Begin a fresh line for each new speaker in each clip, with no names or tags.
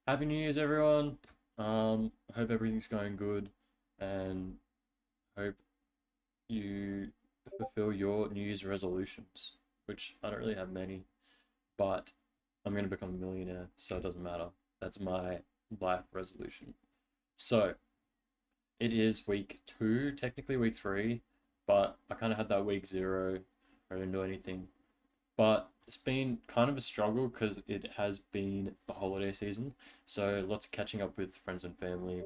Happy New Year's, everyone. I hope everything's going good and hope you fulfill your New Year's resolutions, which I don't really have many, but I'm going to become a millionaire, so it doesn't matter. That's my life resolution. So it is week two, technically week three, but I kind of had that week zero. I didn't do anything, but it's been kind of a struggle because it has been the holiday season. So lots of catching up with friends and family,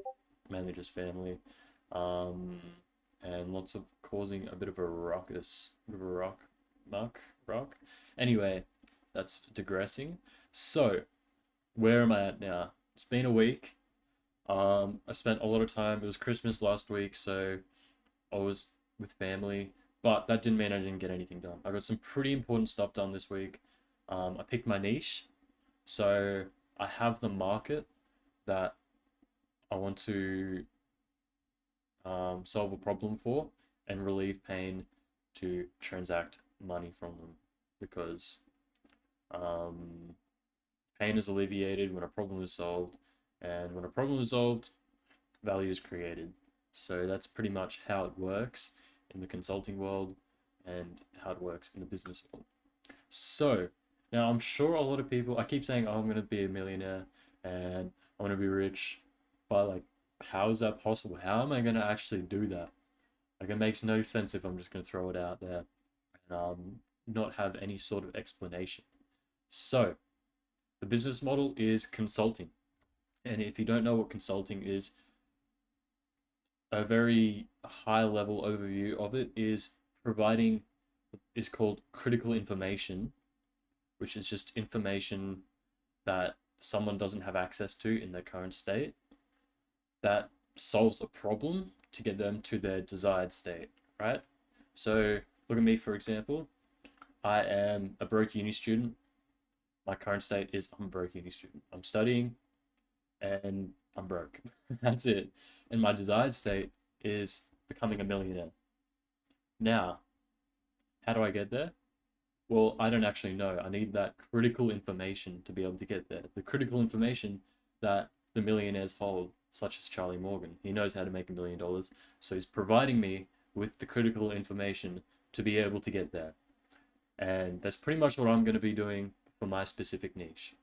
mainly just family, um, and lots of causing a bit of a ruckus, a bit of a rock. Anyway, that's digressing. So where am I at now? It's been a week. I spent a lot of time. It was Christmas last week, so I was with family, but that didn't mean I didn't get anything done. I got some pretty important stuff done this week. I picked my niche, so I have the market that I want to solve a problem for and relieve pain to transact money from them because um, pain is alleviated when a problem is solved, and when a problem is solved, value is created. So that's pretty much how it works in the consulting world and how it works in the business world. So now I'm sure a lot of people, I keep saying, oh, I'm going to be a millionaire and I'm going to be rich, but like, how is that possible? How am I going to actually do that? Like, it makes no sense if I'm just going to throw it out there and not have any sort of explanation. So the business model is consulting. And if you don't know what consulting is, a very high level overview of it is providing is called critical information, which is just information that someone doesn't have access to in their current state that solves a problem to get them to their desired state, right? So look at me, for example. I am a broke uni student. My current state is I'm a broke uni student. I'm studying and I'm broke. That's it. And my desired state is becoming a millionaire. Now, how do I get there? Well, I don't actually know. I need that critical information to be able to get there. The critical information that the millionaires hold, such as Charlie Morgan. He knows how to make $1 million. So he's providing me with the critical information to be able to get there. And that's pretty much what I'm going to be doing for my specific niche.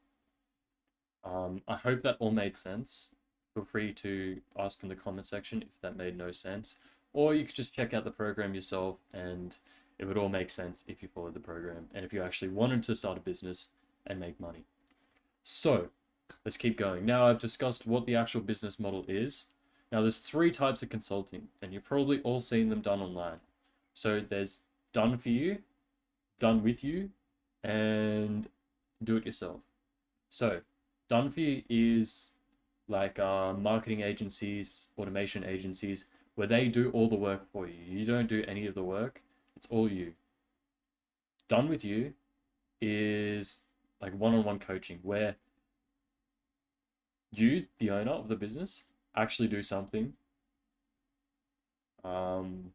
I hope that all made sense. Feel free to ask in the comment section if that made no sense. Or you could just check out the program yourself and it would all make sense if you followed the program and if you actually wanted to start a business and make money. So let's keep going. Now I've discussed what the actual business model is. Now there's three types of consulting and you've probably all seen them done online. So there's done for you, done with you, and do it yourself. So done for you is like marketing agencies, automation agencies, where they do all the work for you. You don't do any of the work, it's all you. Done with you is like one on one coaching, where you, the owner of the business, actually do something. Um,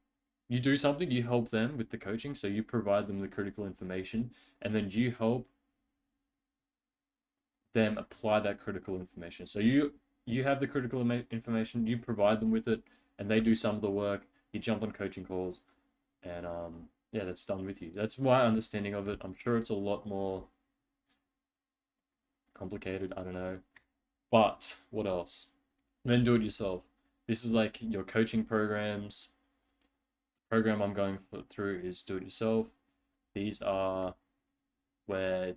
you do something, you help them with the coaching, so you provide them the critical information, and then you help them apply that critical information. So you have the critical information, you provide them with it, and they do some of the work. You jump on coaching calls, and yeah, that's done with you. That's my understanding of it. I'm sure it's a lot more complicated. I don't know, but what else? Then do it yourself. This is like your coaching programs. Program I'm going through is do it yourself. These are where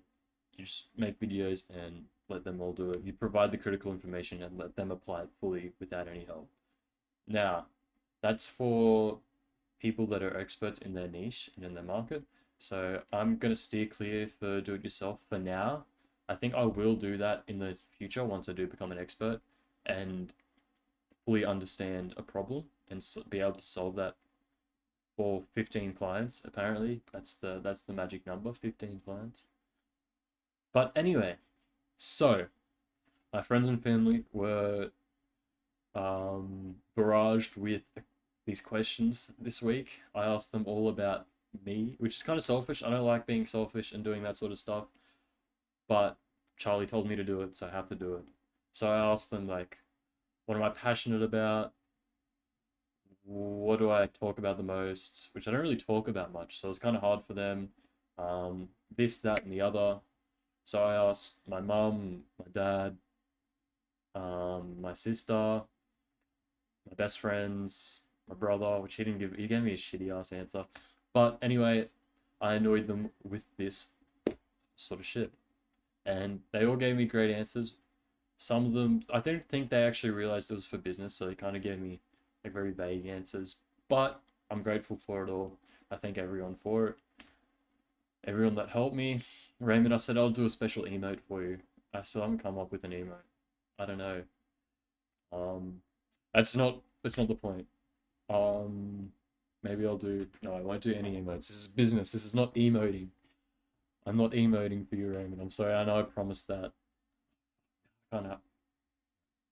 you just make videos and let them all do it. You provide the critical information and let them apply it fully without any help. Now, that's for people that are experts in their niche and in their market. So I'm going to steer clear for do it yourself for now. I think I will do that in the future once I do become an expert and fully understand a problem and be able to solve that for 15 clients. Apparently, that's the magic number, 15 clients. But anyway, so my friends and family were barraged with these questions this week. I asked them all about me, which is kind of selfish. I don't like being selfish and doing that sort of stuff, but Charlie told me to do it, so I have to do it. So I asked them like, what am I passionate about? What do I talk about the most? Which I don't really talk about much, so it's kind of hard for them. This, that, and the other. So I asked my mum, my dad, my sister, my best friends, my brother, which he gave me a shitty ass answer. But anyway, I annoyed them with this sort of shit. And they all gave me great answers. Some of them, I don't think they actually realized it was for business, so they kind of gave me like very vague answers. But I'm grateful for it all. I thank everyone for it. Everyone that helped me. Raymond, I said I'll do a special emote for you. I still haven't come up with an emote. I don't know. Um, that's not the point. Um, maybe I'll do. No, I won't do any emotes. This is business. This is not emoting. I'm not emoting for you, Raymond. I'm sorry. I know I promised that. Can't have.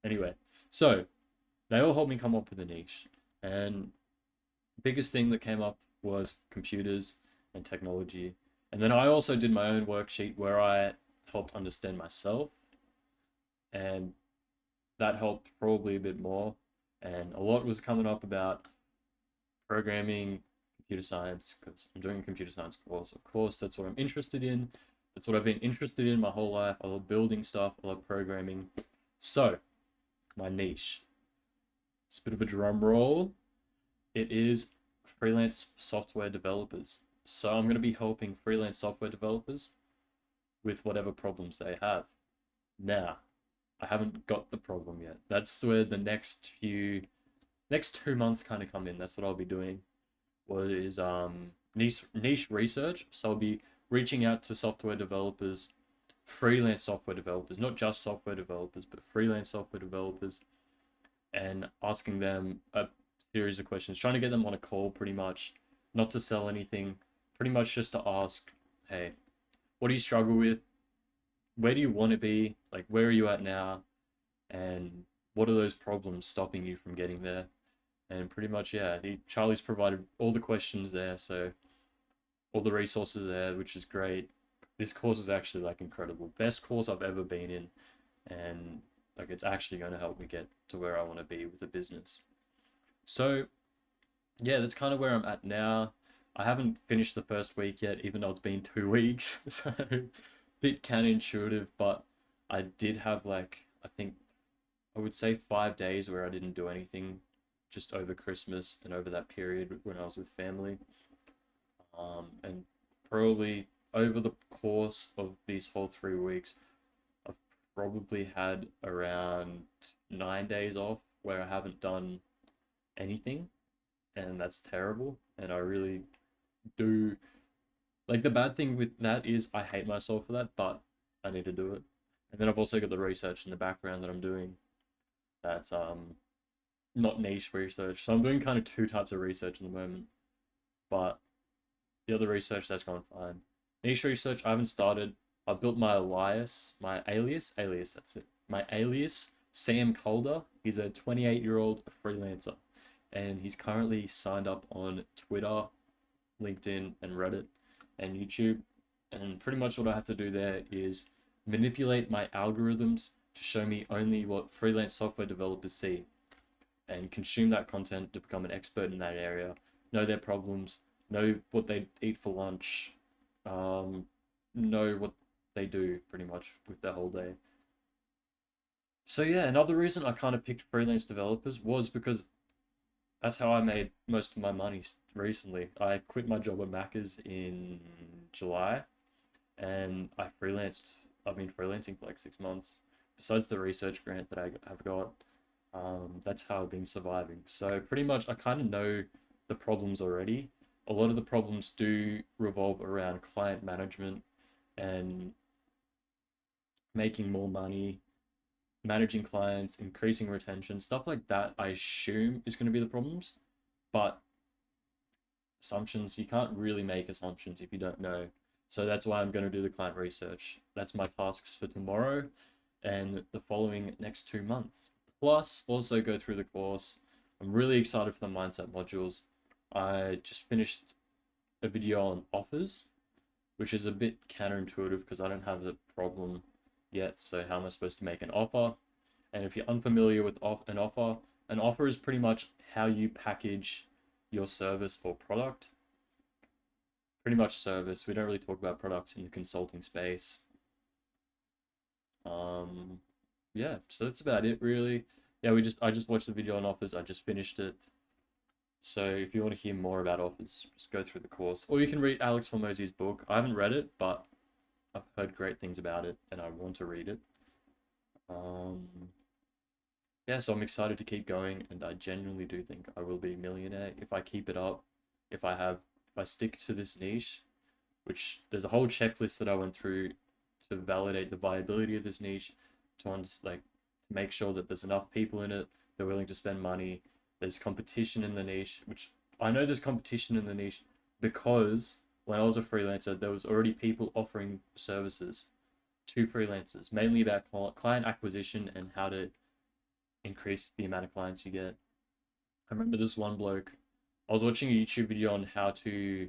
Anyway, so they all helped me come up with a niche, and the biggest thing that came up was computers and technology. And then I also did my own worksheet where I helped understand myself, and that helped probably a bit more. And a lot was coming up about programming, computer science, because I'm doing a computer science course. Of course, that's what I'm interested in. That's what I've been interested in my whole life. I love building stuff, I love programming. So, my niche. It's a bit of a drum roll. It is freelance software developers. So, I'm going to be helping freelance software developers with whatever problems they have. Now, I haven't got the problem yet. That's where the next 2 months kind of come in. That's what I'll be doing. Was niche research. So I'll be reaching out to software developers, freelance software developers, not just software developers, but freelance software developers, and asking them a series of questions, trying to get them on a call pretty much, not to sell anything, pretty much just to ask, hey, what do you struggle with? Where do you want to be? Like, where are you at now? And what are those problems stopping you from getting there? And pretty much, yeah, Charlie's provided all the questions there, so all the resources there, which is great. This course is actually like incredible. Best course I've ever been in, and like it's actually going to help me get to where I want to be with the business. So, yeah, that's kind of where I'm at now. I haven't finished the first week yet, even though it's been 2 weeks. So, bit counterintuitive, but I did have like, I think I would say 5 days where I didn't do anything just over Christmas and over that period when I was with family. And probably over the course of these whole 3 weeks, I've probably had around 9 days off where I haven't done anything, and that's terrible. And I really do like the bad thing with that is I hate myself for that, but I need to do it. And then I've also got the research in the background that I'm doing. That's not niche research. So I'm doing kind of two types of research at the moment, but the other research that's gone fine. Niche research I haven't started. I built my alias, that's it. My alias, Sam Calder. He's a 28-year-old freelancer, and he's currently signed up on Twitter, LinkedIn, and Reddit, and YouTube. And pretty much what I have to do there is manipulate my algorithms to show me only what freelance software developers see, and consume that content to become an expert in that area, know their problems, know what they eat for lunch, um, know what they do pretty much with their whole day. So yeah, another reason I kind of picked freelance developers was because that's how I made most of my money recently. I quit my job at Macca's in July, and I've been freelancing for like 6 months. Besides the research grant that I have got, that's how I've been surviving. So pretty much, I kind of know the problems already. A lot of the problems do revolve around client management and making more money, managing clients, increasing retention, stuff like that. I assume is going to be the problems, but assumptions, you can't really make assumptions if you don't know. So that's why I'm going to do the client research. That's my tasks for tomorrow and the following next 2 months. Plus, also go through the course. I'm really excited for the mindset modules. I just finished a video on offers, which is a bit counterintuitive because I don't have the problem yet. So how am I supposed to make an offer? And if you're unfamiliar with an offer is pretty much how you package your service or product. Pretty much service. We don't really talk about products in the consulting space. Um, yeah, so that's about it really. Yeah, I just watched the video on offers. I just finished it. So if you want to hear more about offers, just go through the course, or you can read Alex Hormozi's book. I haven't read it, but I've heard great things about it, and I want to read it. Um, yeah, so I'm excited to keep going, and I genuinely do think I will be a millionaire if I keep it up. If I stick to this niche, which there's a whole checklist that I went through to validate the viability of this niche, to make sure that there's enough people in it, they're willing to spend money. There's competition in the niche, which I know there's competition in the niche because when I was a freelancer, there was already people offering services to freelancers, mainly about client acquisition and how to increase the amount of clients you get. I remember this one bloke. I was watching a YouTube video on how to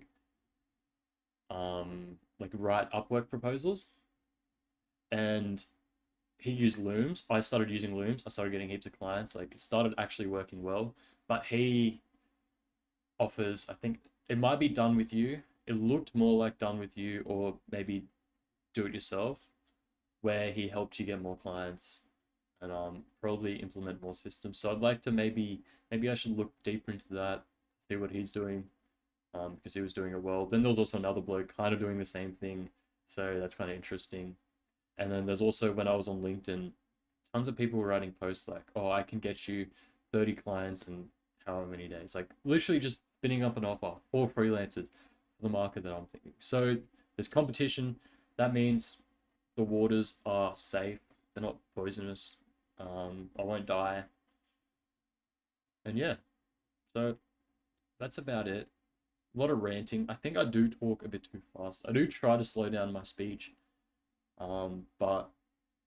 like write Upwork proposals, and he used Looms. I started using Looms. I started getting heaps of clients. Like it started actually working well. But he offers, I think it might be done with you. It looked more like done with you, or maybe do it yourself, where he helped you get more clients and probably implement more systems. So I'd like to maybe I should look deeper into that, see what he's doing, because he was doing it well. Then there was also another bloke kind of doing the same thing, so that's kind of interesting. And then there's also when I was on LinkedIn, tons of people were writing posts like, "Oh, I can get you 30 clients in however many days." Like literally just spinning up an offer for freelancers for the market that I'm thinking. So there's competition. That means the waters are safe. They're not poisonous. I won't die. And yeah, so that's about it. A lot of ranting. I think I do talk a bit too fast. I do try to slow down my speech, but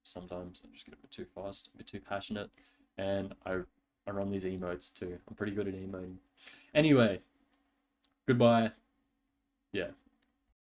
sometimes I just get a bit too fast, a bit too passionate, and I run these emotes too. I'm pretty good at emoting. Anyway, goodbye. Yeah.